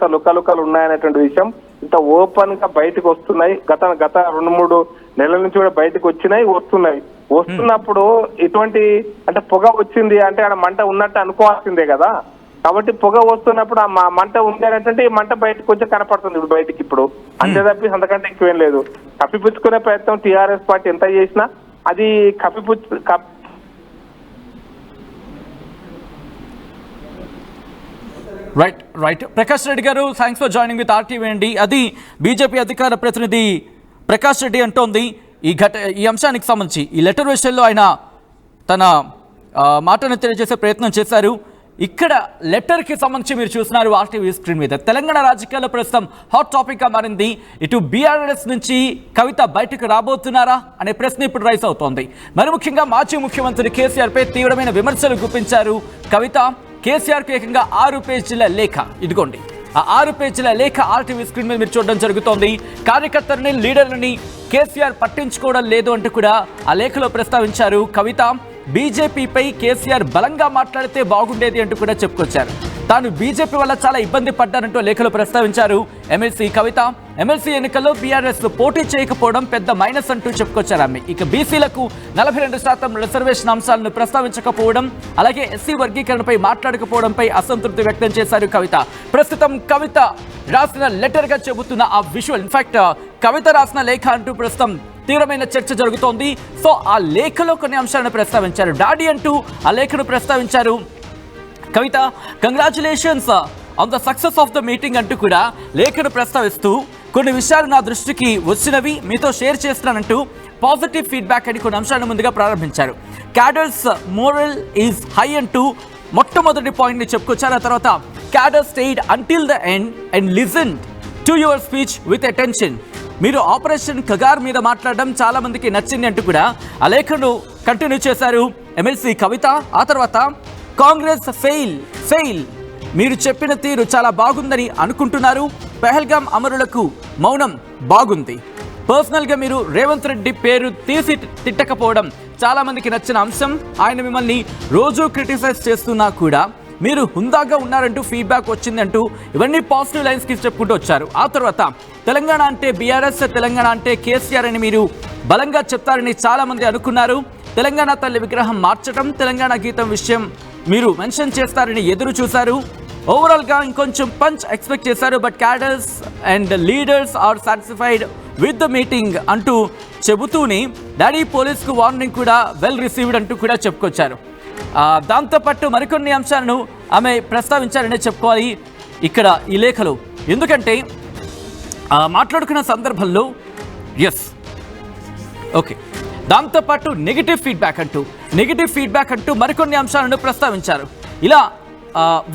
ఎంత లుకలుకలు ఉన్నాయనేటువంటి విషయం ఇంత ఓపెన్ గా బయటకు వస్తున్నాయి. గత 2-3 నెలల నుంచి కూడా బయటకు వస్తున్నాయి. వస్తున్నప్పుడు ఇటువంటి అంటే పొగ వచ్చింది అంటే ఆడ మంట ఉన్నట్టు అనుకోవాల్సిందే కదా. కాబట్టి పొగ వస్తున్నప్పుడు ఆ మంట ఉంది అనేటువంటి ఈ మంట బయటకు వచ్చి కనపడుతుంది ఇప్పుడు బయటికి. ఇప్పుడు అంతే తప్పి అంతకంటే ఎక్కువేం లేదు. కప్పిపుచ్చుకునే ప్రయత్నం టీఆర్ఎస్ పార్టీ ఎంత చేసినా అది రైట్ ప్రకాష్ రెడ్డి గారు, thanks for joining with RTV అండి. అది బీజేపీ అధికార ప్రతినిధి ప్రకాష్ రెడ్డి అంటోంది ఈ అంశానికి సంబంధించి ఈ లెటర్ విషయంలో ఆయన తన మాటను తెలియజేసే ప్రయత్నం చేశారు. ఇక్కడ లెటర్కి సంబంధించి మీరు చూస్తున్నారు RTV స్క్రీన్ మీద. తెలంగాణ రాజకీయాల్లో ప్రస్తుతం హాట్ టాపిక్గా మారింది. ఇటు బీఆర్ఎస్ నుంచి కవిత బయటకు రాబోతున్నారా అనే ప్రశ్న ఇప్పుడు రైస్ అవుతోంది. మరి ముఖ్యంగా మాజీ ముఖ్యమంత్రి కేసీఆర్పై తీవ్రమైన విమర్శలు గుప్పించారు కవిత. కేసీఆర్కి ఏకంగా 6 పేజీల లేఖ, ఇదిగోండి ఆ 6 పేజీల లేఖ RTV స్క్రీన్ మీద మీరు చూడడం జరుగుతోంది. కార్యకర్తలని లీడర్లని కేసీఆర్ పట్టించుకోవడం లేదు అంటూ కూడా ఆ లేఖలో ప్రస్తావించారు కవిత. బీజేపీపై కేసీఆర్ బలంగా మాట్లాడితే బాగుండేది అంటూ కూడా చెప్పుకొచ్చారు. తాను బీజేపీ వల్ల చాలా ఇబ్బంది పడ్డారంటూ లేఖలో ప్రస్తావించారు ఎమ్మెల్సీ కవిత. ఎమ్మెల్సీ ఎన్నికల్లో బీఆర్ఎస్ పోటీ చేయకపోవడం పెద్ద మైనస్ అంటూ చెప్పుకొచ్చారు ఆమె. ఇక బీసీలకు 42% రిజర్వేషన్ అంశాలను ప్రస్తావించకపోవడం, అలాగే ఎస్సీ వర్గీకరణపై మాట్లాడకపోవడంపై అసంతృప్తి వ్యక్తం చేశారు కవిత. ప్రస్తుతం కవిత రాసిన లెటర్ గా చెబుతున్న ఆ విజువల్, ఇన్ఫాక్ట్ కవిత రాసిన లేఖ అంటూ ప్రస్తుతం తీవ్రమైన చర్చ జరుగుతోంది. సో ఆ లేఖలో కొన్ని అంశాలను ప్రస్తావించారు. డాడీ అంటూ ఆ లేఖను ప్రస్తావించారు Kavitha. Congratulations on the success of the meeting అంటూ కూడా లేఖను ప్రస్తావిస్తూ కొన్ని విషయాలు నా దృష్టికి వచ్చినవి మీతో షేర్ చేస్తున్నానంటూ పాజిటివ్ ఫీడ్బ్యాక్ అని కొన్ని అంశాలను ముందుగా ప్రారంభించారు. క్యాడర్స్ మోరల్ ఈజ్ హై అంటూ మొట్టమొదటి పాయింట్ని చెప్పుకొచ్చారు. ఆ తర్వాత cadre stayed until the end and listen to your speech with attention. మీరు ఆపరేషన్ కగార్ మీద మాట్లాడడం చాలా మందికి నచ్చింది అంటూ కూడా ఆ లేఖను కంటిన్యూ చేశారు ఎమ్మెల్సీ కవిత. ఆ తర్వాత కాంగ్రెస్ ఫెయిల్ మీరు చెప్పిన తీరు చాలా బాగుందని అనుకుంటున్నారు. పెహల్గాం అమరులకు మౌనం బాగుంది. పర్సనల్గా మీరు రేవంత్ రెడ్డి పేరు తీసి తిట్టకపోవడం చాలా మందికి నచ్చిన అంశం. ఆయన మిమ్మల్ని రోజు క్రిటిసైజ్ చేస్తున్నా కూడా మీరు హుందాగా ఉన్నారంటూ ఫీడ్బ్యాక్ వచ్చిందంటూ ఇవన్నీ పాజిటివ్ లైన్స్కి చెప్పుకుంటూ వచ్చారు. ఆ తర్వాత తెలంగాణ అంటే బీఆర్ఎస్, తెలంగాణ అంటే కేసీఆర్ అని మీరు బలంగా చెప్తారని చాలా మంది అనుకున్నారు. తెలంగాణ తల్లి విగ్రహం మార్చడం, తెలంగాణ గీతం విషయం మీరు మెన్షన్ చేస్తారని ఎదురు చూశారు. ఓవరాల్గా ఇంకొంచెం పంచ్ ఎక్స్పెక్ట్ చేశారు. But cadres and leaders are satisfied with the meeting అంటూ చెబుతూనే డాడీ పోలీస్కు వార్నింగ్ కూడా వెల్ రిసీవ్డ్ అంటూ కూడా చెప్పుకొచ్చారు. దాంతోపాటు మరికొన్ని అంశాలను ఆమె ప్రస్తావించారనే చెప్పుకోవాలి ఇక్కడ ఈ లేఖలో. ఎందుకంటే మాట్లాడుకున్న సందర్భంలో ఓకే, దాంతోపాటు నెగిటివ్ ఫీడ్బ్యాక్ అంటూ మరికొన్ని అంశాలను ప్రస్తావించారు. ఇలా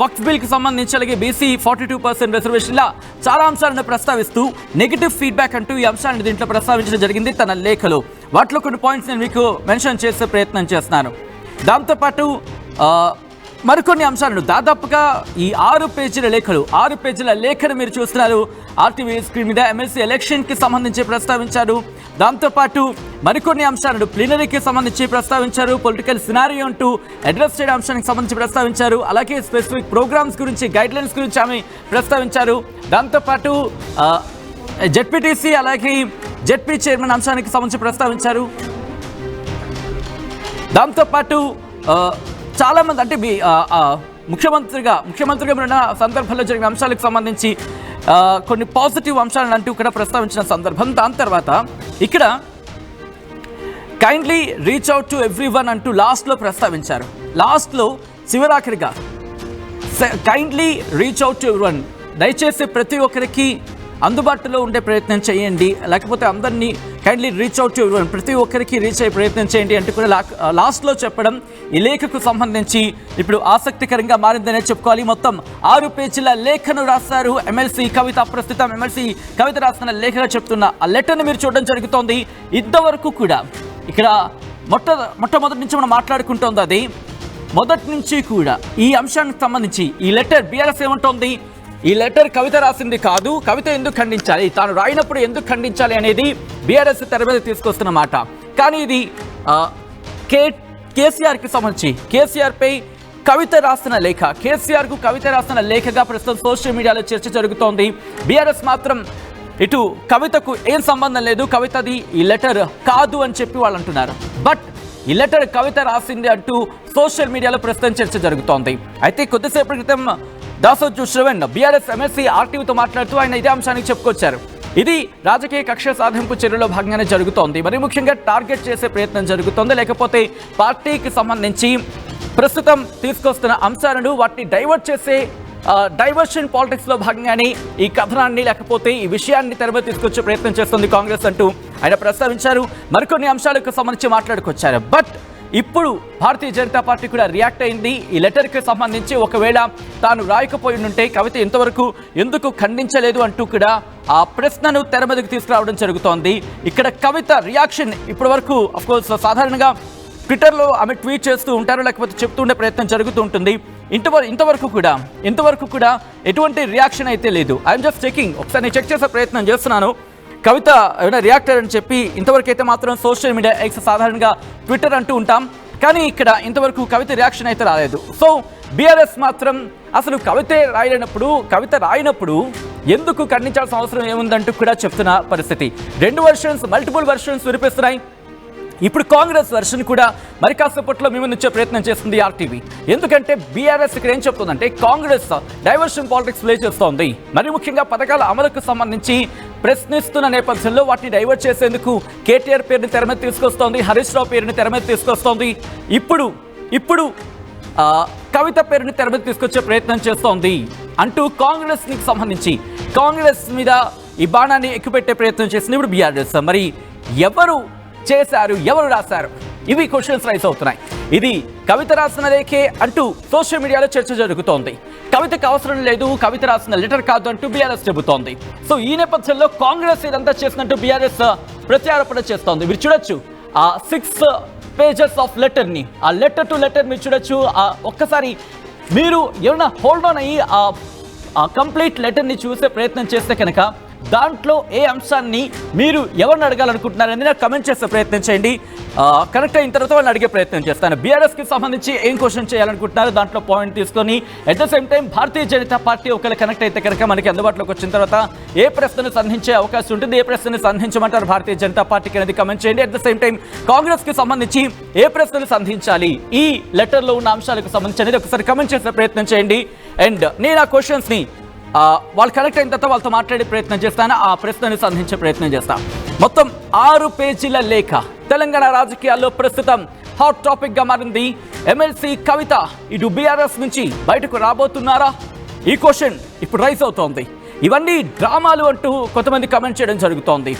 వక్ఫ్ బిల్కి సంబంధించి అలాగే బీసీ 42% రిజర్వేషన్ల చాలా అంశాలను ప్రస్తావిస్తూ నెగిటివ్ ఫీడ్బ్యాక్ అంటూ ఈ అంశాన్ని దీంట్లో ప్రస్తావించడం జరిగింది తన లేఖలో. వాటిలో కొన్ని పాయింట్స్ నేను మీకు మెన్షన్ చేసే ప్రయత్నం చేస్తున్నాను. దాంతోపాటు మరికొన్ని అంశాలను దాదాపుగా ఈ 6 పేజీల లేఖను మీరు చూస్తున్నారు RTV స్క్రీన్ మీద. ఎమ్మెల్సీ ఎలక్షన్కి సంబంధించి ప్రస్తావించారు. దాంతోపాటు మరికొన్ని అంశాలను ప్లీనరీకి సంబంధించి ప్రస్తావించారు. పొలిటికల్ సినారియో అంటూ అడ్రస్ చేయడం అంశానికి సంబంధించి ప్రస్తావించారు. అలాగే స్పెసిఫిక్ ప్రోగ్రామ్స్ గురించి, గైడ్లైన్స్ గురించి ఆమె ప్రస్తావించారు. దాంతోపాటు జెడ్పీటీసీ అలాగే జెడ్పీ చైర్మన్ అంశానికి సంబంధించి ప్రస్తావించారు. దాంతోపాటు చాలామంది అంటే ముఖ్యమంత్రిగా ఉన్న సందర్భంలో జరిగిన అంశాలకు సంబంధించి కొన్ని పాజిటివ్ అంశాలను అంటూ కూడా ప్రస్తావించిన సందర్భం. దాని తర్వాత ఇక్కడ kindly reach out to everyone అంటూ లాస్ట్లో ప్రస్తావించారు. లాస్ట్లో చివరాఖరిగా kindly reach out to everyone, దయచేసి ప్రతి ఒక్కరికి అందుబాటులో ఉండే ప్రయత్నం చేయండి, లేకపోతే అందరినీ kindly reach out to everyone, ప్రతి ఒక్కరికి రీచ్ అయ్యే ప్రయత్నం చేయండి అంటూ కూడా లాస్ట్లో చెప్పడం ఈ లేఖకు సంబంధించి ఇప్పుడు ఆసక్తికరంగా మారిందనే చెప్పుకోవాలి. మొత్తం 6 పేజీల లేఖను రాస్తారు ఎమ్మెల్సీ కవిత. ప్రస్తుతం ఎమ్మెల్సీ కవిత రాసిన లేఖగా చెప్తున్న ఆ లెటర్ని మీరు చూడడం జరుగుతోంది. ఇంతవరకు కూడా ఇక్కడ మొట్టమొదటి నుంచి మనం మాట్లాడుకుంటోంది అది. మొదటి నుంచి కూడా ఈ అంశానికి సంబంధించి ఈ లెటర్ బీఆర్ఎస్ ఏమంటోంది, ఈ లెటర్ కవిత రాసింది కాదు, కవిత ఎందుకు ఖండించాలి, తాను రాయినప్పుడు ఎందుకు ఖండించాలి అనేది బీఆర్ఎస్ తెర మీద తీసుకొస్తున్న మాట. కానీ ఇది కేసీఆర్కి సంబంధించి కేసీఆర్పై కవిత రాసిన లేఖ, కేసీఆర్ కు కవిత రాసిన లేఖగా ప్రస్తుతం సోషల్ మీడియాలో చర్చ జరుగుతోంది. బీఆర్ఎస్ మాత్రం ఇటు కవితకు ఏం సంబంధం లేదు, కవితది ఈ లెటర్ కాదు అని చెప్పి వాళ్ళు అంటున్నారు. బట్ ఈ లెటర్ కవిత రాసింది అంటూ సోషల్ మీడియాలో ప్రస్తుతం చర్చ జరుగుతోంది. అయితే కొద్దిసేపటి క్రితం దాసోజు శ్రవణ్ బీఆర్ఎస్ ఎమ్మెల్సీ ఆర్టీవీతో మాట్లాడుతూ ఆయన ఇదే అంశానికి చెప్పుకొచ్చారు. ఇది రాజకీయ కక్ష సాధింపు చర్యలో భాగంగానే జరుగుతోంది, మరి ముఖ్యంగా టార్గెట్ చేసే ప్రయత్నం జరుగుతోంది, లేకపోతే పార్టీకి సంబంధించి ప్రస్తుతం తీసుకొస్తున్న అంశాలను వాటిని డైవర్ట్ చేసే డైవర్షన్ పాలిటిక్స్ లో భాగంగానే ఈ కథనాన్ని లేకపోతే ఈ విషయాన్ని తెరపై తీసుకొచ్చే ప్రయత్నం చేస్తుంది కాంగ్రెస్ అంటూ ఆయన ప్రస్తావించారు. మరికొన్ని అంశాలకు సంబంధించి మాట్లాడుకొచ్చారు. బట్ ఇప్పుడు భారతీయ జనతా పార్టీ కూడా రియాక్ట్ అయింది. ఈ లెటర్కి సంబంధించి ఒకవేళ తాను రాయకపోయి ఉంటే కవిత ఇంతవరకు ఎందుకు ఖండించలేదు అంటూ కూడా ఆ ప్రశ్నను తెర మీదకు తీసుకురావడం జరుగుతోంది. ఇక్కడ కవిత రియాక్షన్ ఇప్పటి వరకు అఫ్కోర్స్ సాధారణంగా ట్విట్టర్లో ఆమె ట్వీట్ చేస్తూ ఉంటారు, లేకపోతే చెప్తూ ఉండే ప్రయత్నం జరుగుతూ ఉంటుంది. ఇంతవరకు కూడా ఎటువంటి రియాక్షన్ అయితే లేదు. ఐఎమ్ జస్ట్ చెకింగ్, ఒకసారి నేను చెక్ చేసే ప్రయత్నం చేస్తున్నాను కవిత ఏమైనా రియాక్టర్ అని చెప్పి. ఇంతవరకు అయితే మాత్రం సోషల్ మీడియా ఎక్స్ సాధారణంగా ట్విట్టర్ అంటూ ఉంటాం, కానీ ఇక్కడ ఇంతవరకు కవిత రియాక్షన్ అయితే రాలేదు. సో బీఆర్ఎస్ మాత్రం అసలు కవిత రాయినప్పుడు ఎందుకు ఖండించాల్సిన అవసరం ఏముందంటూ కూడా చెప్తున్న పరిస్థితి. మల్టిపుల్ వర్షన్స్ వినిపిస్తున్నాయి. ఇప్పుడు కాంగ్రెస్ వర్షన్ కూడా మరి కాసేపట్లో మేము నుంచే ప్రయత్నం చేస్తుంది ఆర్టీవీ. ఎందుకంటే బీఆర్ఎస్ ఇక్కడ ఏం చెప్తుందంటే కాంగ్రెస్ డైవర్షన్ పాలిటిక్స్ ప్లే చేస్తోంది. మరి ముఖ్యంగా పథకాల అమలుకు సంబంధించి ప్రశ్నిస్తున్న నేపథ్యంలో వాటిని డైవర్ట్ చేసేందుకు కేటీఆర్ పేరుని తెర మీద తీసుకొస్తోంది, హరీష్ రావు పేరుని తెర మీద తీసుకొస్తోంది. ఇప్పుడు కవిత పేరుని తెర మీద తీసుకొచ్చే ప్రయత్నం చేస్తోంది అంటూ కాంగ్రెస్ మీద ఈ బాణాన్ని ఎక్కుపెట్టే ప్రయత్నం చేసింది ఇప్పుడు బీఆర్ఎస్. మరి ఎవరు చేశారు, ఎవరు రాశారు, ఇవి క్వశ్చన్స్ రైజ్ అవుతున్నాయి. ఇది కవిత రాసిన లేఖే అంటూ సోషల్ మీడియాలో చర్చ జరుగుతోంది. కవితకు అవసరం లేదు, కవిత రాసిన లెటర్ కాదు అంటూ బీఆర్ఎస్ చెబుతోంది. సో ఈ నేపథ్యంలో కాంగ్రెస్ ఇదంతా చేసినట్టు బీఆర్ఎస్ ప్రత్యారోపణ చేస్తోంది. మీరు చూడొచ్చు ఆ 6 pages ఆఫ్ లెటర్ని, ఆ లెటర్ టు లెటర్ మీరు చూడొచ్చు. ఒక్కసారి మీరు ఏమైనా హోల్డ్ ఆన్ అయ్యి ఆ కంప్లీట్ లెటర్ని చూసే ప్రయత్నం చేస్తే కనుక దాంట్లో ఏ అంశాన్ని మీరు ఎవరిని అడగాలనుకుంటున్నారని నాకు కమెంట్ చేసే ప్రయత్నం చేయండి. కనెక్ట్ అయిన తర్వాత వాళ్ళని అడిగే ప్రయత్నం చేస్తాను. బీఆర్ఎస్కి సంబంధించి ఏం క్వశ్చన్ చేయాలనుకుంటున్నారు దాంట్లో పాయింట్ తీసుకొని at the same time Bharatiya Janata party ఒకవేళ కనెక్ట్ అయితే కనుక మనకి అందుబాటులోకి వచ్చిన తర్వాత ఏ ప్రశ్నను సంధించే అవకాశం ఉంటుంది, ఏ ప్రశ్నను సంధించమంటారు భారతీయ జనతా పార్టీకి అనేది కమెంట్ చేయండి. అట్ ద సేమ్ టైం కాంగ్రెస్కి సంబంధించి ఏ ప్రశ్నలు సంధించాలి ఈ లెటర్లో ఉన్న అంశాలకు సంబంధించి అనేది ఒకసారి కమెంట్ చేసే ప్రయత్నం చేయండి. అండ్ నేను ఆ క్వశ్చన్స్ని వాళ్ళు కనెక్ట్ అయిన తర్వాత వాళ్ళతో మాట్లాడే ప్రయత్నం చేస్తాను, ఆ ప్రశ్నని సంధించే ప్రయత్నం చేస్తాను. మొత్తం 6 పేజీల లేఖ తెలంగాణ రాజకీయాల్లో ప్రస్తుతం హాట్ టాపిక్ గా మారింది. ఎమ్మెల్సీ కవిత ఇటు బీఆర్ఎస్ నుంచి బయటకు రాబోతున్నారా, ఈ క్వశ్చన్ ఇప్పుడు రైజ్ అవుతోంది. ఇవన్నీ డ్రామాలు అంటూ కొంతమంది కమెంట్ చేయడం జరుగుతోంది.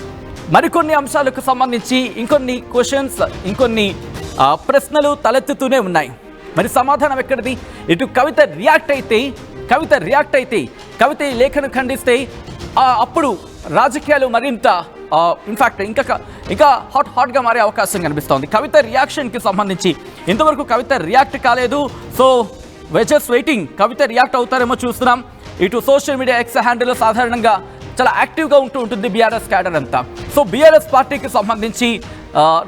మరికొన్ని అంశాలకు సంబంధించి ఇంకొన్ని క్వశ్చన్స్, ఇంకొన్ని ప్రశ్నలు తలెత్తుతూనే ఉన్నాయి. మరి సమాధానం ఎక్కడిది? ఇటు కవిత రియాక్ట్ అయితే కవిత ఈ లేఖను ఖండిస్తే అప్పుడు రాజకీయాలు మరింత ఇన్ఫాక్ట్ ఇంకా హాట్గా మారే అవకాశం కనిపిస్తోంది. కవిత రియాక్షన్కి సంబంధించి ఇంతవరకు కవిత రియాక్ట్ కాలేదు. సో we're just వెయిటింగ్, కవిత రియాక్ట్ అవుతారేమో చూస్తున్నాం. ఇటు సోషల్ మీడియా ఎక్స్ హ్యాండిల్లో సాధారణంగా చాలా యాక్టివ్గా ఉంటుంది బీఆర్ఎస్ క్యాడర్ అంతా. సో బీఆర్ఎస్ పార్టీకి సంబంధించి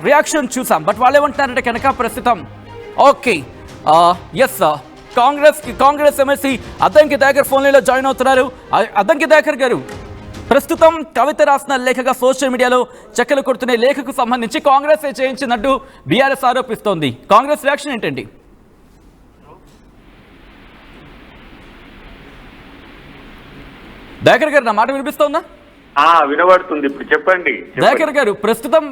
రియాక్షన్ చూసాం. బట్ వాళ్ళు ఏమంటున్నారంటే కనుక ప్రస్తుతం ఓకే ఎస్ కాంగ్రెస్ ఎమ్మెల్సీ అద్దంకి దయాకర్ ఫోన్లో జాయిన్ అవుతున్నారు. అద్దంకి దయాకర్ గారు, ప్రస్తుతం కవిత రాసిన లేఖగా సోషల్ మీడియాలో చక్కలు కొడుతున్న లేఖకు సంబంధించి కాంగ్రెస్ చేయించినట్టు బీఆర్ఎస్ ఆరోపిస్తోంది. కాంగ్రెస్ రియాక్షన్ ఏంటండి? దయాకర్ గారు, నా మాట వినిపిస్తోందా? వినబడుతుంది, ఇప్పుడు చెప్పండి. దయాకర్ గారు, ప్రస్తుతం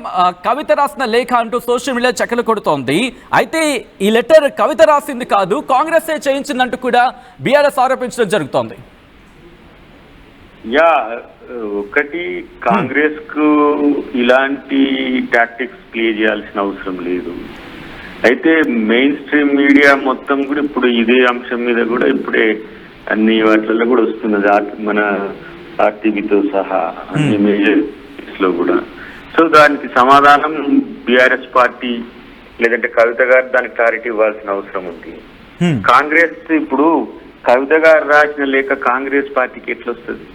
కవిత రాసిన లేఖ అంటూ సోషల్ మీడియా చక్కలు కొడుతోంది. అయితే ఈ లెటర్ కవిత రాసింది కాదు, కాంగ్రెస్ చేయించిందంటూ కూడా బీఆర్ఎస్ ఆరోపించడం జరుగుతోంది. ఒకటి, కాంగ్రెస్ కు ఇలాంటి టాక్టిక్స్ ప్లే చేయాల్సిన అవసరం లేదు. అయితే మెయిన్ స్ట్రీమ్ మీడియా మొత్తం కూడా ఇప్పుడు ఇదే అంశం మీద కూడా ఇప్పుడే అన్ని వాటిల్లో కూడా వస్తున్నది, మన ఆర్టీవీతో సహా అన్ని మేజర్ లో కూడా. సో దానికి సమాధానం బీఆర్ఎస్ పార్టీ లేదంటే కవిత గారు దానికి క్లారిటీ ఇవ్వాల్సిన అవసరం ఉంది. కాంగ్రెస్ ఇప్పుడు కవిత గారు రాసిన లేఖ కాంగ్రెస్ పార్టీకి ఎట్లా వస్తుంది?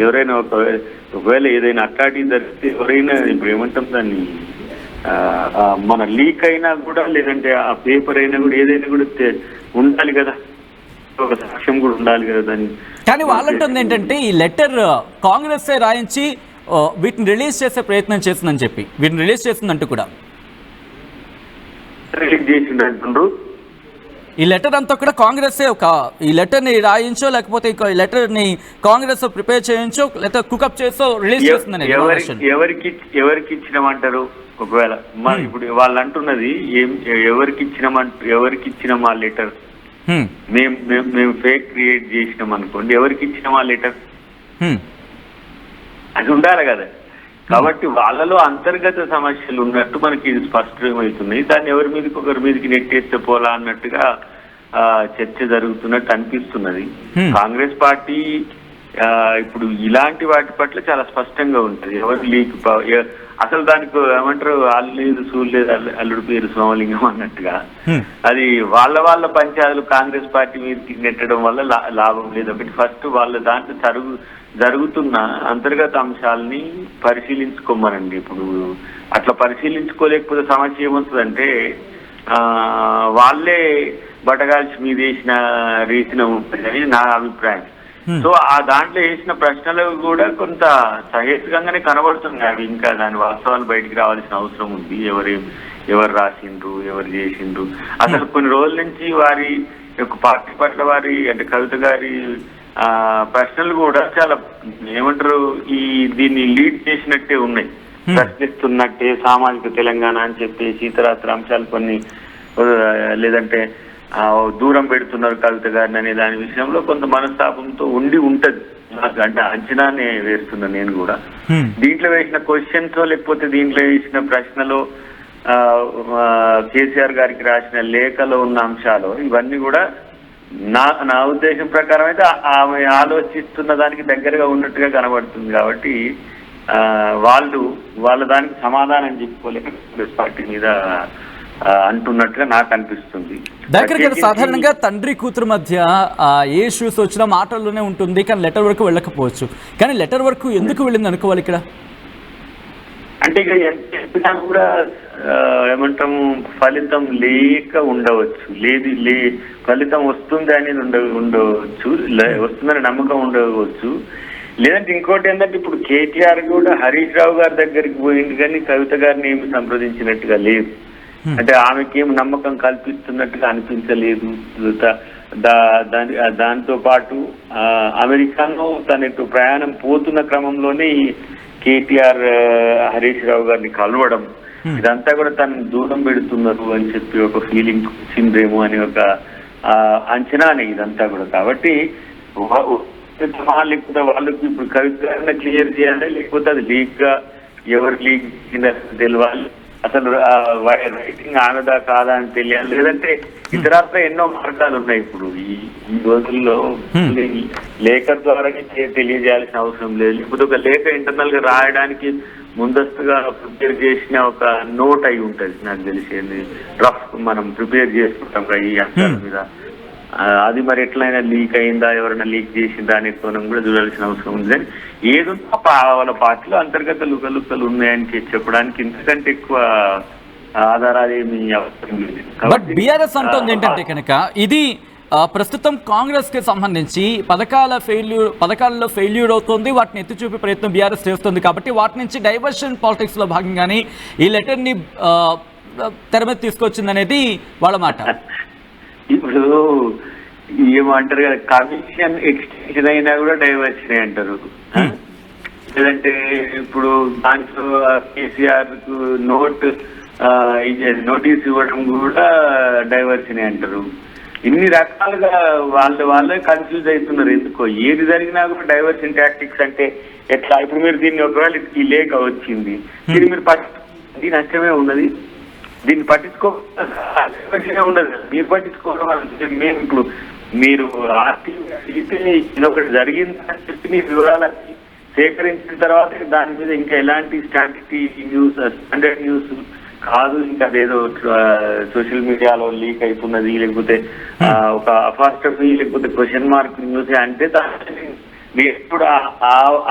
ఎవరైనా ఒకవేళ ఏదైనా అట్లాంటివి జరిగితే ఎవరైనా ఇప్పుడు ఏమంటాం దాన్ని మన లీక్ అయినా కూడా లేదంటే ఆ పేపర్ అయినా కూడా ఏదైనా కూడా ఉండాలి కదా, ఒక సాక్ష్యం కూడా ఉండాలి కదా దాన్ని. కానీ వాళ్ళంటుంది ఏంటంటే ఈ లెటర్ కాంగ్రెస్ రాయించి వీటిని రిలీజ్ చేసే ప్రయత్నం చేస్తుందని చెప్పి, వీటిని రిలీజ్ చేస్తుందంటూ కూడా రిలీజ్ చేసిండ్రు. ఈ లెటర్ అంతా కూడా కాంగ్రెస్ ఈ లెటర్ని రాయించో లేకపోతే ఈ లెటర్ని కాంగ్రెస్ ప్రిపేర్ చేయించో లేకపోతే కుకప్ చేసో రిలీజ్ చేస్తుందని ఎవరికి ఇచ్చినామంటారు? ఒకవేళ ఇప్పుడు వాళ్ళు అంటున్నది ఎవరికి ఇచ్చినాం ఆ లెటర్, మేము ఫేక్ క్రియేట్ చేసినాం అనుకోండి, ఎవరికి ఇచ్చినాం ఆ లెటర్ అది ఉండాలి కదా. కాబట్టి వాళ్ళలో అంతర్గత సమస్యలు ఉన్నట్టు మనకి ఇది స్పష్టమవుతున్నాయి. దాన్ని ఒకరి మీదకి నెట్టేస్తే పోలా అన్నట్టుగా చర్చ జరుగుతున్నట్టు అనిపిస్తున్నది. కాంగ్రెస్ పార్టీ ఇప్పుడు ఇలాంటి వాటి పట్ల చాలా స్పష్టంగా ఉంటుంది. ఎవరు లీక్ అసలు దానికి ఏమంటారు, వాళ్ళు లేదు చూడలేదు అల్లుడు పేరు సోమలింగం అన్నట్టుగా అది వాళ్ళ పంచాయతీలు కాంగ్రెస్ పార్టీ మీదకి నెట్టడం వల్ల లాభం లేదు. ఒకటి ఫస్ట్ వాళ్ళ దాంట్లో జరుగుతున్న అంతర్గత అంశాలని పరిశీలించుకోమనండి. ఇప్పుడు అట్లా పరిశీలించుకోలేకపోతే సమస్య ఏమవుతుందంటే వాళ్ళే బటగాల్చి మీద వేసిన రీతిన ఉంటుందని నా అభిప్రాయం. సో ఆ దాంట్లో వేసిన ప్రశ్నలు కూడా కొంత సహేతుకంగానే కనబడుతున్నాయి. అవి ఇంకా దాని వాస్తవాలు బయటికి రావాల్సిన అవసరం ఉంది. ఎవరు రాసిండ్రు, ఎవరు చేసిండ్రు, అసలు కొన్ని రోజుల నుంచి వారి యొక్క పార్టీ పట్ల వారి అంటే కవిత గారి ప్రశ్నలు కూడా చాలా ఏమంటారు దీన్ని లీడ్ చేసినట్టే ఉన్నాయి, ప్రశ్నిస్తున్నట్టే. సామాజిక తెలంగాణ అని చెప్పేసి ఇతరత్ర అంశాలు కొన్ని లేదంటే దూరం పెడుతున్నారు కవిత గారిని అనే దాని విషయంలో కొంత మనస్తాపంతో ఉంటది నాకు. అంటే అంచనానే వేస్తున్నా నేను కూడా. దీంట్లో వేసిన క్వశ్చన్స్ లేకపోతే దీంట్లో వేసిన ప్రశ్నలో కేసీఆర్ గారికి రాసిన లేఖలో ఉన్న అంశాలు ఇవన్నీ కూడా నా ఉద్దేశం ప్రకారం అయితే ఆమె ఆలోచిస్తున్న దానికి దగ్గరగా ఉన్నట్టుగా కనబడుతుంది. కాబట్టి వాళ్ళ దానికి సమాధానం చెప్పుకోలేక కాంగ్రెస్ పార్టీ మీద అంటున్నట్టుగా నాకు అనిపిస్తుంది. దగ్గర సాధారణంగా తండ్రి కూతురు మధ్య ఏ ఇష్యూస్ వచ్చినా మాటల్లోనే ఉంటుంది, కానీ లెటర్ వరకు వెళ్ళకపోవచ్చు. కానీ లెటర్ వరకు ఎందుకు వెళ్ళింది అనుకోవాలి ఇక్కడ? అంటే ఇక ఎంత చెప్పినా కూడా ఏమంటాము ఫలితం లేక ఉండవచ్చు, ఫలితం వస్తుంది అనేది ఉండవచ్చు, వస్తుందని నమ్మకం ఉండవచ్చు. లేదంటే ఇంకోటి ఏంటంటే ఇప్పుడు కేటీఆర్ కూడా హరీష్ రావు గారి దగ్గరికి పోయింది కానీ కవిత గారిని ఏమి సంప్రదించినట్టుగా లేదు. అంటే ఆమెకి ఏమి నమ్మకం కల్పిస్తున్నట్టుగా అనిపించలేదు. దాంతో పాటు అమెరికాలో తన ప్రయాణం పోతున్న క్రమంలోనే కేటీఆర్ హరీష్ రావు గారిని కలవడం ఇదంతా కూడా తను దూరం పెడుతున్నారు అని చెప్పి ఒక ఫీలింగ్ వచ్చిందేమో అని ఒక అంచనానే ఇదంతా కూడా. కాబట్టి లేకపోతే వాళ్ళకి ఇప్పుడు కవిత క్లియర్ చేయాలి, లేకపోతే అది లీక్ గా ఎవరు లీక్ తెలియాలి, అసలు రైటింగ్ ఆనదా కాదా అని తెలియాలి. లేదంటే ఇతరత్ర ఎన్నో మార్గాలు ఉన్నాయి. ఇప్పుడు ఈ రోజుల్లో లేఖ ద్వారా తెలియజేయాల్సిన అవసరం లేదు. లేకపోతే ఒక లేఖ ఇంటర్నల్ గా రాయడానికి ముందస్తుగా ప్రిపేర్ చేసిన ఒక నోట్ అయి ఉంటది నాకు తెలిసేది, రఫ్ మనం ప్రిపేర్ చేసుకుంటాం ఈ అంశాల మీద. అది మరి ఎట్లయినా లీక్ అయిందా, ఎవరైనా లీక్ చేసిందా అనే కోణం కూడా చూడాల్సిన అవసరం ఉంది. కానీ ఏదున్నా వాళ్ళ పార్టీలో అంతర్గత లుకలుకలు ఉన్నాయని చెప్పడానికి ఇంతకంటే ఎక్కువ ఆధారాలు ఏమి అవసరం లేదు. బట్ బీఆర్ఎస్ అంటుంది ఏంటంటే కనుక ఇది ప్రస్తుతం కాంగ్రెస్ కి సంబంధించి పథకాలలో ఫెయిల్యూర్ అవుతుంది, వాటిని ఎత్తి చూపే ప్రయత్నం బీఆర్ఎస్ చేస్తుంది. కాబట్టి వాటి నుంచి డైవర్షన్ పాలిటిక్స్ లో భాగంగానే ఈ లెటర్ ని తెర మీద తీసుకొచ్చింది అనేది వాళ్ళ మాట. ఇప్పుడు ఏమంటారు కదా, కమిషన్ ఎక్స్టెన్షన్ అయినా కూడా డైవర్షన్ అంటారు. లేదంటే ఇప్పుడు దాంట్లో కేసీఆర్ కు నోటీస్ ఇవ్వడం కూడా డైవర్షన్ అంటారు. ఇన్ని రకాలుగా వాళ్ళే కన్ఫ్యూజ్ అవుతున్నారు. ఎందుకో ఏది జరిగినా కూడా డైవర్షన్ టాక్టిక్స్ అంటే ఎట్లా? ఇప్పుడు మీరు దీన్ని ఒకవేళ ఈ లేఖ వచ్చింది, దీన్ని మీరు దీని నష్టమే ఉన్నది, దీన్ని పట్టించుకోవాల్సిన ఉండదు. మీరు పట్టించుకోవడం మేము ఇప్పుడు మీరు ఒకటి జరిగిందని చెప్పి నీ వివరాలన్నీ సేకరించిన తర్వాత దాని మీద ఇంకా ఎలాంటి స్టాండర్డ్ న్యూస్ కాదు, ఇంకా అదేదో సోషల్ మీడియాలో లీక్ అవుతున్నది, లేకపోతే ఒక అపాస్ట్రఫీ లేకపోతే క్వశ్చన్ మార్క్ న్యూస్ అంటే మీరు ఇప్పుడు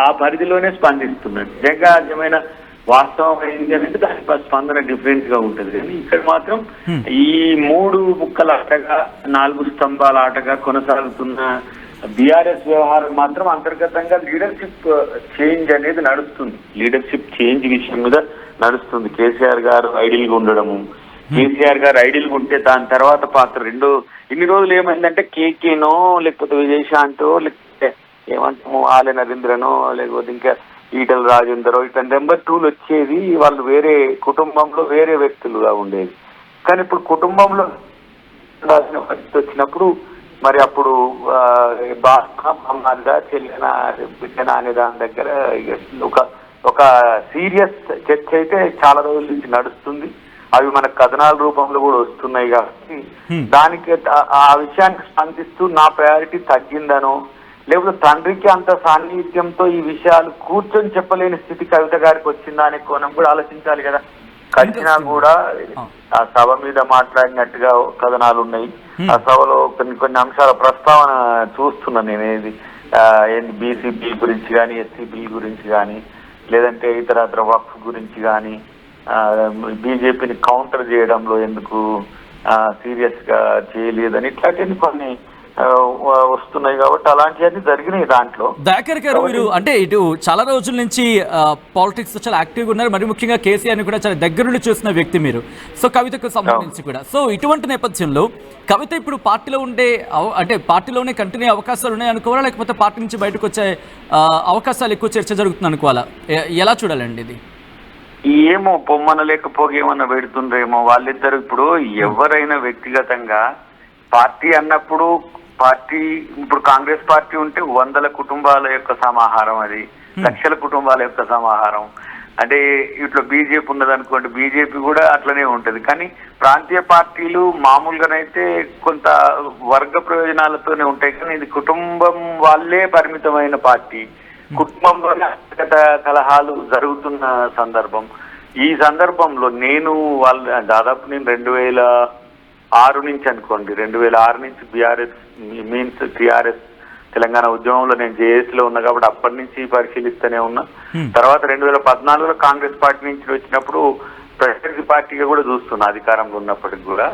ఆ పరిధిలోనే స్పందిస్తున్నారు. నిజంగా నిజమైన వాస్తవం ఏంటి అనేది దాని స్పందన డిఫరెంట్ గా ఉంటుంది. కానీ ఇక్కడ మాత్రం ఈ 3 ముక్కల ఆటగా 4 స్తంభాల ఆటగా కొనసాగుతున్న బీఆర్ఎస్ వ్యవహారం మాత్రం అంతర్గతంగా లీడర్షిప్ చేంజ్ అనేది నడుస్తుంది. లీడర్షిప్ చేంజ్ విషయం మీద నడుస్తుంది. కేసీఆర్ గారు ఐడిల్ గా ఉండడము, కేసీఆర్ గారు ఐడిల్ గా ఉంటే దాని తర్వాత పాత్ర ఇన్ని రోజులు ఏమైందంటే కేకేనో లేకపోతే విజయశాంతో లేకపోతే ఏమంటాము ఆలయ నరేంద్రనో లేకపోతే ఇంకా ఈటల రాజేందరో ఇట్లా నెంబర్ 2లు వచ్చేది. వాళ్ళు వేరే కుటుంబంలో వేరే వ్యక్తులుగా ఉండేది. కానీ ఇప్పుడు కుటుంబంలో వచ్చినప్పుడు మరి అప్పుడు బాగా చెల్లిన బిడ్డన అనే దాని దగ్గర ఒక సీరియస్ చర్చ అయితే చాలా రోజుల నుంచి నడుస్తుంది. అవి మన కథనాల రూపంలో కూడా వస్తున్నాయి. కాబట్టి దానికి ఆ విషయానికి స్పందిస్తూ నా ప్రయారిటీ తగ్గిందనో లేకపోతే తండ్రికి అంత సాన్నిహిత్యంతో ఈ విషయాలు కూర్చొని చెప్పలేని స్థితి కవిత గారికి వచ్చిందా అనే కోణం కూడా ఆలోచించాలి కదా. కలిసినా కూడా ఆ సభ మీద మాట్లాడినట్టుగా కథనాలు ఉన్నాయి. ఆ సభలో కొన్ని అంశాల ప్రస్తావన చూస్తున్నా నేను. ఏంది బీసీ బిల్ గురించి కానీ, ఎస్సీ బిల్ గురించి కానీ, లేదంటే ఇతర వక్ఫ్ గురించి కానీ, బీజేపీని కౌంటర్ చేయడంలో ఎందుకు సీరియస్ గా చేయలేదని ఇట్లాంటివి కొన్ని వస్తున్నాయి. కాబట్టి అలాంటివన్నీ జరిగినాయి దాంట్లో. దయాకర్ గారు, మీరు అంటే ఇటు చాలా రోజుల నుంచి పాలిటిక్స్ చాలా యాక్టివ్గా ఉన్నారు. మరి ముఖ్యంగా కేసీఆర్ని కూడా చాలా దగ్గర నుండి చూసిన వ్యక్తి మీరు. సో కవితకు సంబంధించి కూడా సో ఇటువంటి నేపథ్యంలో కవిత ఇప్పుడు పార్టీలో ఉండే అంటే పార్టీలోనే కంటిన్యూ అవకాశాలు ఉన్నాయి అనుకోవాలా, లేకపోతే పార్టీ నుంచి బయటకు వచ్చే అవకాశాలు ఎక్కువ చర్చ జరుగుతుంది అనుకోవాలా? ఎలా చూడాలండి ఇది? ఏమో పొమ్మన లేకపోతే ఏమన్నా పెడుతుండ్రేమో వాళ్ళిద్దరు. ఇప్పుడు ఎవరైనా వ్యక్తిగతంగా పార్టీ అన్నప్పుడు పార్టీ ఇప్పుడు కాంగ్రెస్ పార్టీ ఉంటే 100 కుటుంబాల యొక్క సమాహారం, అది లక్షల కుటుంబాల యొక్క సమాహారం. అంటే ఇట్లా బీజేపీ ఉన్నదనుకోండి, బీజేపీ కూడా అట్లనే ఉంటది. కానీ ప్రాంతీయ పార్టీలు మామూలుగానైతే కొంత వర్గ ప్రయోజనాలతోనే ఉంటాయి. కానీ ఇది కుటుంబం వాళ్ళే పరిమితమైన పార్టీ. కుటుంబంలోనే అంతర్గత కలహాలు జరుగుతున్న సందర్భం. ఈ సందర్భంలో నేను దాదాపు 2006 నుంచి అనుకోండి, 2006 నుంచి బీఆర్ఎస్ మీన్స్ టీఆర్ఎస్ తెలంగాణ ఉద్యమంలో నేను జేఏసీలో ఉన్నా కాబట్టి అప్పటి నుంచి పరిశీలిస్తూనే ఉన్నా. తర్వాత 2014లో కాంగ్రెస్ పార్టీ నుంచి వచ్చినప్పుడు ప్రత్యర్థి పార్టీగా కూడా చూస్తున్నా అధికారంలో ఉన్నప్పటికి కూడా.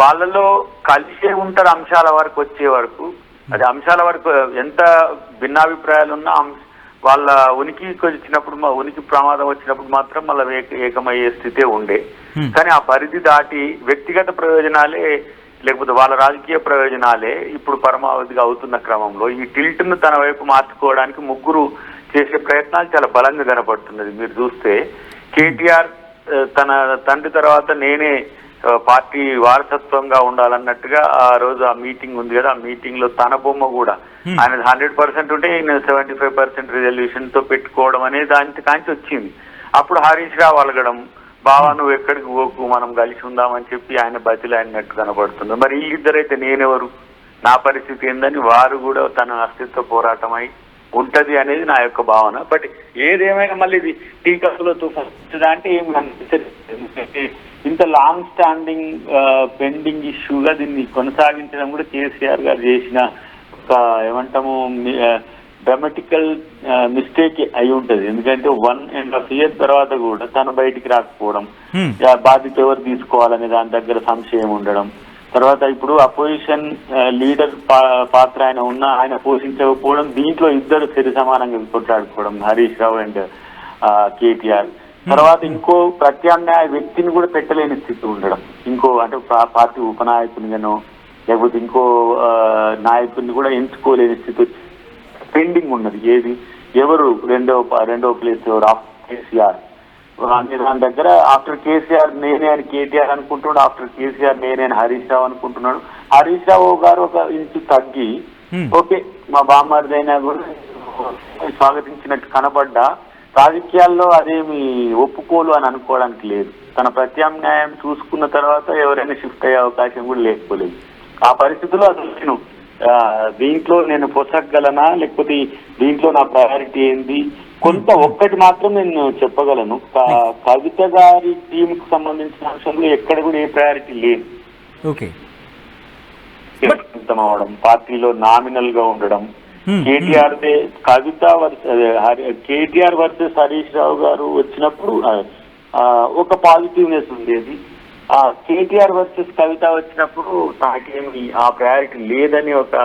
వాళ్ళలో కలిసే ఉంటారు అంశాల వరకు వచ్చే వరకు. అది అంశాల వరకు ఎంత భిన్నాభిప్రాయాలు ఉన్నా వాళ్ళ ఉనికికి వచ్చినప్పుడు ఉనికి ప్రమాదం వచ్చినప్పుడు మాత్రం మళ్ళీ ఏకమయ్యే స్థితే ఉండే. కానీ ఆ పరిధి దాటి వ్యక్తిగత ప్రయోజనాలే లేకపోతే వాళ్ళ రాజకీయ ప్రయోజనాలే ఇప్పుడు పరమావధిగా అవుతున్న క్రమంలో ఈ టిల్ట్ ను తన వైపు మార్చుకోవడానికి ముగ్గురు చేసే ప్రయత్నాలు చాలా బలంగా కనపడుతున్నది. మీరు చూస్తే కేటీఆర్ తన తండ్రి తర్వాత నేనే పార్టీ వారసత్వంగా ఉండాలన్నట్టుగా ఆ రోజు ఆ మీటింగ్ ఉంది కదా, ఆ మీటింగ్ లో తన బొమ్మ కూడా ఆయన 100% ఉంటే నేను 75% రిజల్యూషన్ తో పెట్టుకోవడం అనేది దాని కాంచి వచ్చింది. అప్పుడు హరీష్ రావు అలగడం, బావా నువ్వు ఎక్కడికి పోకు మనం కలిసి ఉందామని చెప్పి ఆయన బతిలాడినట్టు కనబడుతుంది. మరి వీళ్ళిద్దరైతే నేనెవరు, నా పరిస్థితి ఏందని వారు కూడా తన అస్తిత్వ పోరాటమై ఉంటది అనేది నా యొక్క భావన. బట్ ఏదేమైనా మళ్ళీ ఇది టీకాసులో తుఫాను అంటే ఏమి అనిపించదు. ఇంత లాంగ్ స్టాండింగ్ పెండింగ్ ఇష్యూగా దీన్ని కొనసాగించడం కూడా కేసీఆర్ గారు చేసిన ఒక ఏమంటాము డ్రామాటికల్ మిస్టేక్ అయి ఉంటది. ఎందుకంటే 1.5 years తర్వాత కూడా తను బయటికి రాకపోవడం, బాధ్యత ఎవరు తీసుకోవాలనే దాని దగ్గర సంశయం ఉండడం, తర్వాత ఇప్పుడు అపోజిషన్ లీడర్ పాత్ర ఆయన పోషించకపోవడం, దీంట్లో ఇద్దరు సరి సమానంగా కొట్లాడుకోవడం హరీష్ రావు అండ్ కేటీఆర్. తర్వాత ఇంకో ప్రత్యామ్నాయ వ్యక్తిని కూడా పెట్టలేని స్థితి ఉండడం, ఇంకో అంటే పార్టీ ఉపనాయకునిగానో లేకపోతే ఇంకో నాయకుడిని కూడా ఎంచుకోలేని స్థితి పెండింగ్ ఉన్నది. ఎవరు రెండో ప్లేస్ ఎవరు ఆఫ్టర్ కేసీఆర్ అనే దాని దగ్గర ఆఫ్టర్ కేసీఆర్ నేనే అని కేటీఆర్ అనుకుంటున్నాడు, ఆఫ్టర్ కేసీఆర్ నేనే అని హరీష్ రావు అనుకుంటున్నాడు. హరీష్ రావు గారు ఒక ఇంచు తగ్గి ఓకే మా బామ్మర్దైనా కూడా స్వాగతించినట్టు కనబడ్డా రాజకీయాల్లో అదేమి ఒప్పుకోలు అని అనుకోవడానికి లేదు. తన ప్రత్యామ్నాయం చూసుకున్న తర్వాత ఎవరైనా షిఫ్ట్ అయ్యే అవకాశం కూడా లేకపోలేదు. ఆ పరిస్థితుల్లో అసలు నేను దీంట్లో నేను పొసగలనా లేకపోతే దీంట్లో నా ప్రయారిటీ ఏంది కొంత ఒక్కటి మాత్రం నేను చెప్పగలను. కవిత గారి టీమ్ కు సంబంధించిన అంశంలో ఎక్కడ కూడా ఏ ప్రయారిటీ లేదు. ఓకే అవడం, పార్టీలో నామినల్ గా ఉండడం, కేటీఆర్ కవిత కేటీఆర్ వర్సెస్ హరీష్ రావు గారు వచ్చినప్పుడు ఒక పాజిటివ్నెస్ ఉండేది. కేటీఆర్ వర్సెస్ కవిత వచ్చినప్పుడు నాకేమి ఆ ప్రయారిటీ లేదని ఒక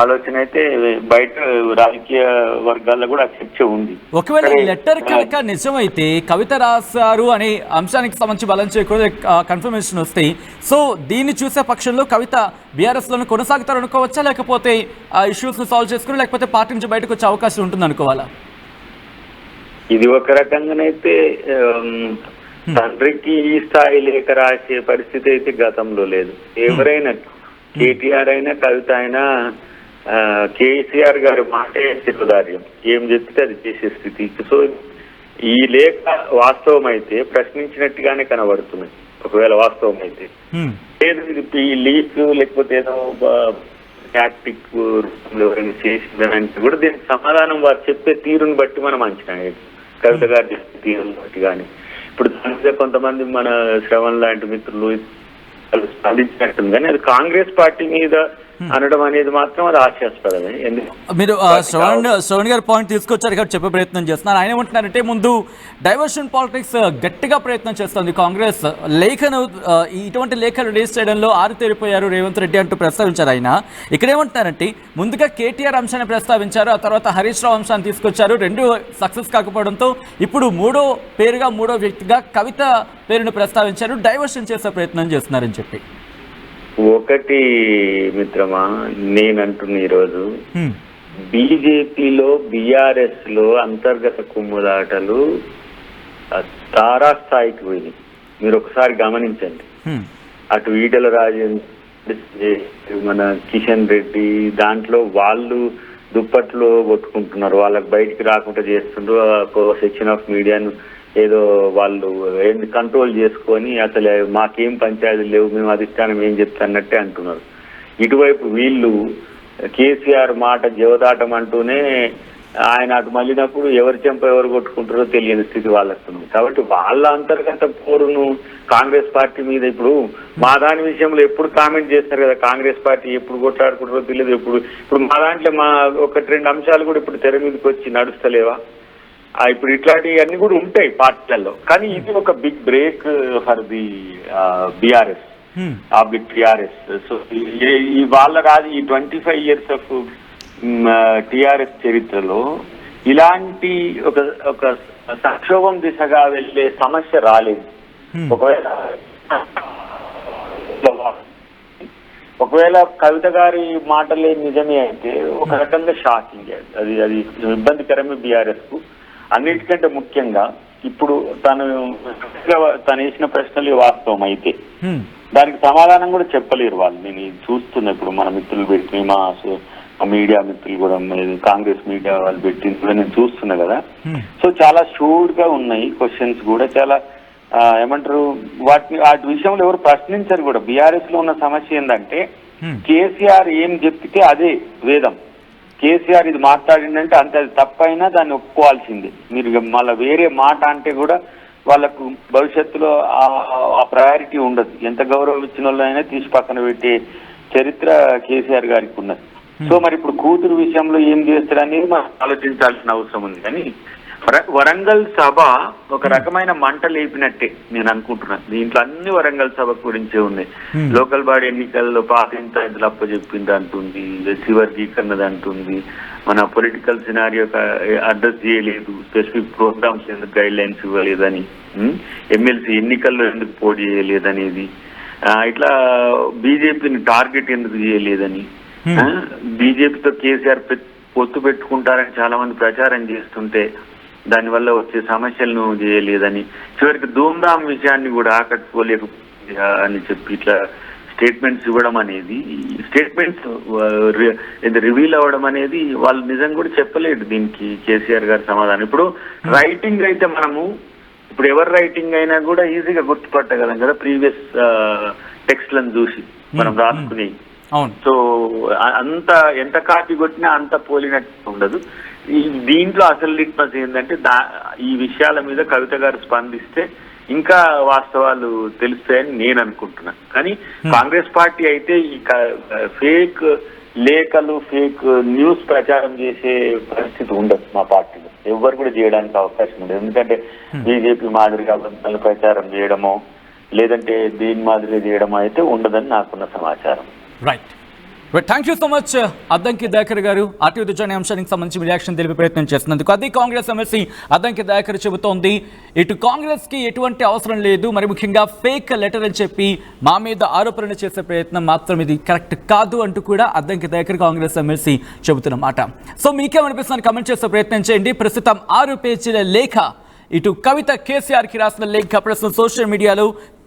ఆలోచన అయితే బయట రాజకీయ వర్గాల్లో కూడా చర్చ ఉంది. ఒకవేళ ఈ లెటర్ కనుక నిజమైతే కవిత రాశారు అనే అంశానికి సంబంధించి బలం చేయకూడదు కన్ఫర్మేషన్ వస్తాయి. సో దీన్ని చూసే పక్షంలో కవిత బీఆర్ఎస్ లోనే కొనసాగుతారు అనుకోవచ్చా, లేకపోతే ఆ ఇష్యూస్ ని సాల్వ్ చేసుకుని లేకపోతే పార్టీ నుంచి బయటకు వచ్చే అవకాశం ఉంటుంది అనుకోవాలా? ఇది ఒక రకంగానైతే తండ్రికి ఈ స్థాయి లేఖ రాసే పరిస్థితి అయితే గతంలో లేదు. ఎవరైనా కేటీఆర్ అయినా కవిత అయినా కేసీఆర్ గారి మాటే శిరోధార్యం, ఏం చెప్తే అది చేసే స్థితి. సో ఈ లేఖ వాస్తవం అయితే ప్రశ్నించినట్టుగానే కనబడుతున్నాయి. ఒకవేళ వాస్తవం అయితే లేదు ఈ లీక్ లేకపోతే ఏదో టాక్టిక్ ఎవరైనా చేసిందనంటే కూడా దీనికి సమాధానం వారు చెప్పే తీరుని బట్టి మనం అంచనా వేయచ్చు. కవిత గారు చెప్పే తీరుని బట్టి కానీ ఇప్పుడు దాని కొంతమంది మన శ్రవణ్ లాంటి మిత్రులు స్పందించినట్టుంది, కానీ అది కాంగ్రెస్ పార్టీ మీద అనడం అనేది మాత్రం అది హాస్యాస్పదమే. మీరు శ్రవణ్ గారు పాయింట్ తీసుకొచ్చారు కాబట్టి చెప్పే ప్రయత్నం చేస్తున్నారు. ఆయన ఏమంటున్నారంటే ముందు డైవర్షన్ పాలిటిక్స్ గట్టిగా ప్రయత్నం చేస్తుంది కాంగ్రెస్. లేఖను ఇటువంటి లేఖలు రిలీజ్ చేయడంలో ఆరితేరిపోయారు రేవంత్ రెడ్డి అంటూ ప్రస్తావించారు ఆయన. ఇక్కడ ఏమంటున్నారంటే ముందుగా కేటీఆర్ అంశాన్ని ప్రస్తావించారు, ఆ తర్వాత హరీష్ రావు అంశాన్ని తీసుకొచ్చారు. రెండు సక్సెస్ కాకపోవడంతో ఇప్పుడు మూడో వ్యక్తిగా కవిత పేరును ప్రస్తావించారు, డైవర్షన్ చేసే ప్రయత్నం చేస్తున్నారని చెప్పి. ఒకటి మిత్రమా, నేనంటున్న ఈరోజు బీజేపీలో బీఆర్ఎస్ లో అంతర్గత కుమ్ములాటలు తారాస్థాయికి పోయినాయి. మీరు ఒకసారి గమనించండి. అటు ఈటెల రాజేంద్ర, మన కిషన్ రెడ్డి, దాంట్లో వాళ్ళు దుప్పట్లో కొట్టుకుంటున్నారు, వాళ్ళకి బయటికి రాకుండా చేస్తుండ్రు. సెక్షన్ ఆఫ్ మీడియాను ఏదో వాళ్ళు కంట్రోల్ చేసుకొని అసలు మాకేం పంచాయతీలు లేవు, మేము అధిష్టానం ఏం చెప్తాన్నట్టే అంటున్నారు. ఇటువైపు వీళ్ళు కేసీఆర్ మాట జవదాటం అంటూనే ఆయన అటు మళ్ళినప్పుడు ఎవరు చెంప ఎవరు కొట్టుకుంటారో తెలియని స్థితి వాళ్ళకు. కాబట్టి వాళ్ళ అంతర్గత పోరును కాంగ్రెస్ పార్టీ మీద ఇప్పుడు మా దాని విషయంలో ఎప్పుడు కామెంట్ చేస్తారు కదా, కాంగ్రెస్ పార్టీ ఎప్పుడు కొట్లాడుకుంటారో తెలియదు. ఇప్పుడు మా దాంట్లో మా ఒకటి రెండు అంశాలు కూడా ఇప్పుడు తెర మీదకి వచ్చి నడుస్తలేవా? ఇప్పుడు ఇట్లాంటివన్నీ కూడా ఉంటాయి పార్టీలలో, కానీ ఇది ఒక big break for the BRS TRS. So ఈ వాళ్ళ ఈ 25 years ఆఫ్ టిఆర్ఎస్ చరిత్రలో ఇలాంటి ఒక సంక్షోభం దిశగా వెళ్లే సమస్య రాలేదు. ఒకవేళ కవిత గారి మాటలే నిజమే అయితే ఒక రకంగా షాకింగ్, అది ఇబ్బందికరమే బీఆర్ఎస్ కు. అన్నిటికంటే ముఖ్యంగా ఇప్పుడు తను వేసిన ప్రశ్నలు వాస్తవం అయితే దానికి సమాధానం కూడా చెప్పలేరు వాళ్ళు. నేను చూస్తున్నా ఇప్పుడు మన మిత్రులు పెట్టి మా మీడియా మిత్రులు కూడా కాంగ్రెస్ మీడియా వాళ్ళు పెట్టింది కూడా నేను చూస్తున్నా కదా. సో చాలా షూర్ గా ఉన్నాయి క్వశ్చన్స్ కూడా, చాలా ఏమంటారు వాటి విషయంలో ఎవరు ప్రశ్నించరు కూడా. బీఆర్ఎస్ లో ఉన్న సమస్య ఏంటంటే కేసీఆర్ ఏం చెప్తే అదే వేదం. కేసీఆర్ ఇది మాట్లాడిందంటే అంతే, అది తప్పైనా దాన్ని ఒప్పుకోవాల్సిందే. మీరు మళ్ళీ వేరే మాట అంటే కూడా వాళ్ళకు భవిష్యత్తులో ఆ ప్రయారిటీ ఉండదు. ఎంత గౌరవం ఇచ్చిన వాళ్ళైనా తీసి పక్కన పెట్టే చరిత్ర కేసీఆర్ గారికి ఉన్నది. సో మరి ఇప్పుడు కూతురు విషయంలో ఏం చేస్తారనేది మనం ఆలోచించాల్సిన అవసరం ఉంది. కానీ వరంగల్ సభ ఒక రకమైన మంట లేపినట్టే నేను అనుకుంటున్నాను. దీంట్లో అన్ని వరంగల్ సభ గురించే ఉన్నాయి. లోకల్ బాడీ ఎన్నికల్లో పాతింత ఇందులో అప్పచెప్పింది అంటుంది, వర్గీకరణది అంటుంది, మన పొలిటికల్ సినారియో అడ్రస్ చేయలేదు, స్పెసిఫిక్ ప్రోగ్రామ్స్ ఎందుకు గైడ్ లైన్స్ ఇవ్వలేదని, ఎమ్మెల్సీ ఎన్నికల్లో ఎందుకు పోటీ చేయలేదనేది, ఇట్లా బీజేపీని టార్గెట్ ఎందుకు చేయలేదని, బీజేపీతో కేసీఆర్ పొత్తు పెట్టుకుంటారని చాలా మంది ప్రచారం చేస్తుంటే దానివల్ల వచ్చే సమస్యలను చేయలేదని, చివరికి ధూమ్ధామ్ విషయాన్ని కూడా ఆకట్టుకోలేక అని చెప్పి ఇట్లా స్టేట్మెంట్స్ ఇవ్వడం అనేది, స్టేట్మెంట్స్ రివీల్ అవ్వడం అనేది వాళ్ళు నిజంగా కూడా చెప్పలేదు దీనికి కేసీఆర్ గారి సమాధానం. ఇప్పుడు రైటింగ్ అయితే మనము ఇప్పుడు ఎవరి రైటింగ్ అయినా కూడా ఈజీగా గుర్తుపట్టగలం కదా, ప్రీవియస్ టెక్స్ట్లను చూసి మనం రాసుకుని. సో అంత ఎంత కాపీ కొట్టినా అంత పోలినట్టు ఉండదు. దీంట్లో అసలు లిట్మస్ ఏంటంటే ఈ విషయాల మీద కవిత గారు స్పందిస్తే ఇంకా వాస్తవాలు తెలుస్తాయని నేను అనుకుంటున్నా. కానీ కాంగ్రెస్ పార్టీ అయితే ఈ ఫేక్ లేఖలు ఫేక్ న్యూస్ ప్రచారం చేసే పరిస్థితి ఉండదు మా పార్టీలో. ఎవరు కూడా చేయడానికి అవకాశం ఉండదు. ఎందుకంటే బీజేపీ మాదిరిగా అబద్ధాలు ప్రచారం చేయడమో లేదంటే దీని మాదిరిగా చేయడమో అయితే ఉండదని నాకున్న సమాచారం. Right, thank you so much Addanki Dayakar గారు. ఆర్టీవీ దుజాని అంశానికి సంబంధించి రియాక్షన్ తెలిపే ప్రయత్నం చేస్తున్నందుకు. అది కాంగ్రెస్ ఎమ్మెల్సీ అద్దంకి దయాకర్ చెబుతోంది, ఇటు కాంగ్రెస్ కి ఎటువంటి అవసరం లేదు, మరి ముఖ్యంగా ఫేక్ లెటర్ అని చెప్పి మా మీద ఆరోపణలు చేసే ప్రయత్నం మాత్రం ఇది కరెక్ట్ కాదు అంటూ కూడా అద్దంకి దయాకర్ కాంగ్రెస్ ఎమ్మెల్సీ చెబుతున్నమాట. సో మీకేమనిపిస్తుంది కమెంట్ చేసే ప్రయత్నం చేయండి. ప్రస్తుతం 6 పేజీల లేఖ, ఇటు కవిత కేసీఆర్కి రాసిన లేఖ ప్రస్తుతం సోషల్ మీడియాలో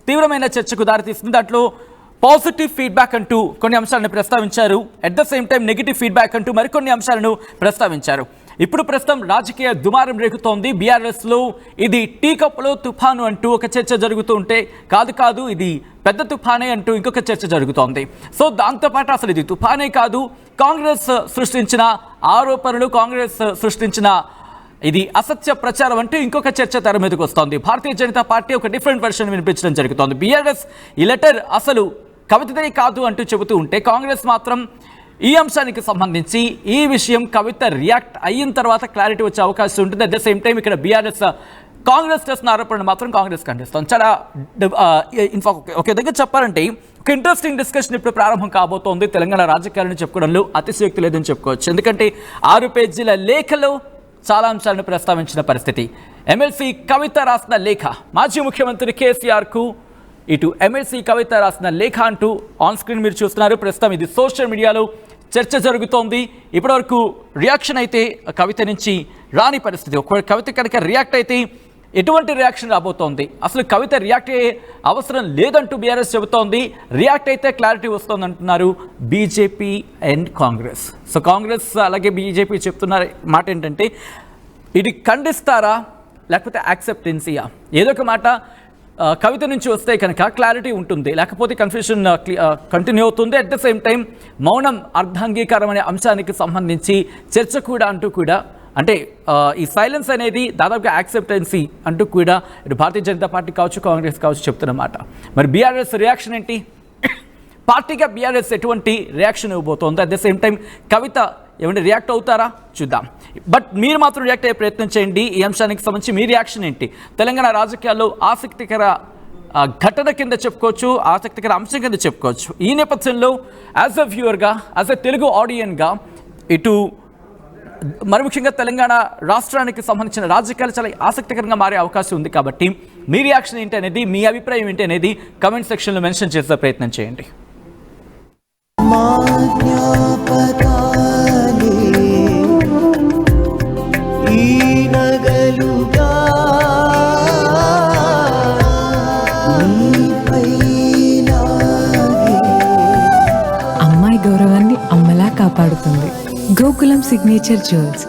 తీవ్రమైన చర్చకు దారితీస్తుంది. దాంట్లో పాజిటివ్ ఫీడ్బ్యాక్ అంటూ కొన్ని అంశాలను ప్రస్తావించారు, at the same time negative feedback అంటూ మరికొన్ని అంశాలను ప్రస్తావించారు. ఇప్పుడు ప్రస్తుతం రాజకీయ దుమారం రేగుతోంది. బీఆర్ఎస్లో ఇది టీ కప్పులో తుఫాను అంటూ ఒక చర్చ జరుగుతూ ఉంటే, కాదు ఇది పెద్ద తుఫానే అంటూ ఇంకొక చర్చ జరుగుతోంది. సో దాంతోపాటు అసలు ఇది తుఫానే కాదు, కాంగ్రెస్ సృష్టించిన ఆరోపణలు, కాంగ్రెస్ సృష్టించిన ఇది అసత్య ప్రచారం అంటూ ఇంకొక చర్చ తెర మీదకి వస్తోంది. భారతీయ జనతా పార్టీ ఒక డిఫరెంట్ వెర్షన్ వినిపించడం జరుగుతోంది. బీఆర్ఎస్ ఈ లెటర్ అసలు కవితదే కాదు అంటూ చెబుతూ ఉంటే, కాంగ్రెస్ మాత్రం ఈ అంశానికి సంబంధించి ఈ విషయం కవిత రియాక్ట్ అయిన తర్వాత క్లారిటీ వచ్చే అవకాశం ఉంటుంది. అట్ ద సేమ్ టైం ఇక్కడ బీఆర్ఎస్ కాంగ్రెస్ చేసిన ఆరోపణలు మాత్రం కాంగ్రెస్ ఖండిస్తుంది. చాలా ఒక దగ్గర చెప్పాలంటే ఒక ఇంట్రెస్టింగ్ డిస్కషన్ ఇప్పుడు ప్రారంభం కాబోతోంది. తెలంగాణ రాజకీయాలను చెప్పుకోవడంలో అతిశయోక్తి లేదని చెప్పుకోవచ్చు. ఎందుకంటే 6 పేజీల లేఖలో చాలా అంశాలను ప్రస్తావించిన పరిస్థితి. ఎమ్మెల్సీ కవిత రాసిన లేఖ, మాజీ ముఖ్యమంత్రి కేసీఆర్కు ఇటు ఎమ్మెల్సీ కవిత రాసిన లేఖ అంటూ ఆన్ స్క్రీన్ మీరు చూస్తున్నారు. ప్రస్తుతం ఇది సోషల్ మీడియాలో చర్చ జరుగుతోంది. ఇప్పటివరకు రియాక్షన్ అయితే కవిత నుంచి రాని పరిస్థితి. ఒకవేళ కవిత కనుక రియాక్ట్ అయితే ఎటువంటి రియాక్షన్ రాబోతోంది, అసలు కవిత రియాక్ట్ అయ్యే అవసరం లేదంటూ బీఆర్ఎస్ చెబుతోంది. రియాక్ట్ అయితే క్లారిటీ వస్తుంది అంటున్నారు BJP and Congress. So Congress అలాగే బీజేపీ చెప్తున్న మాట ఏంటంటే, ఇది ఖండిస్తారా లేకపోతే యాక్సెప్టెన్సీయా? ఏదో ఒక మాట కవిత నుంచి వస్తే కనుక క్లారిటీ ఉంటుంది, లేకపోతే కన్ఫ్యూషన్ కంటిన్యూ అవుతుంది. అట్ ద సేమ్ టైం మౌనం అర్ధాంగీకారం అనే అంశానికి సంబంధించి చర్చ కూడా అంటూ కూడా, అంటే ఈ సైలెన్స్ అనేది దాదాపుగా యాక్సెప్టెన్సీ అంటూ కూడా ఇటు భారతీయ జనతా పార్టీ కావచ్చు, కాంగ్రెస్ కావచ్చు చెప్తున్నమాట. మరి బీఆర్ఎస్ రియాక్షన్ ఏంటి? పార్టీగా బీఆర్ఎస్ ఎటువంటి రియాక్షన్ ఇవ్వబోతోంది? అట్ ద సేమ్ టైం కవిత ఏమంటే రియాక్ట్ అవుతారా చూద్దాం. బట్ మీరు మాత్రం రియాక్ట్ అయ్యే ప్రయత్నం చేయండి. ఈ అంశానికి సంబంధించి మీ రియాక్షన్ ఏంటి? తెలంగాణ రాజకీయాల్లో ఆసక్తికర ఘటన కింద చెప్పుకోవచ్చు, ఆసక్తికర అంశం కింద చెప్పుకోవచ్చు. ఈ నేపథ్యంలో యాజ్ ఎ వ్యూవర్గా, యాజ్ ఎ తెలుగు ఆడియన్గా, ఇటు మరి ముఖ్యంగా తెలంగాణ రాష్ట్రానికి సంబంధించిన రాజకీయాలు చాలా ఆసక్తికరంగా మారే అవకాశం ఉంది. కాబట్టి మీ రియాక్షన్ ఏంటి అనేది, మీ అభిప్రాయం ఏంటి అనేది కమెంట్ సెక్షన్లో మెన్షన్ చేసే ప్రయత్నం చేయండి. అమ్మాయి గౌరవాన్ని అమ్మలా కాపాడుతుంది గోకులం సిగ్నేచర్ జ్యువెల్స్.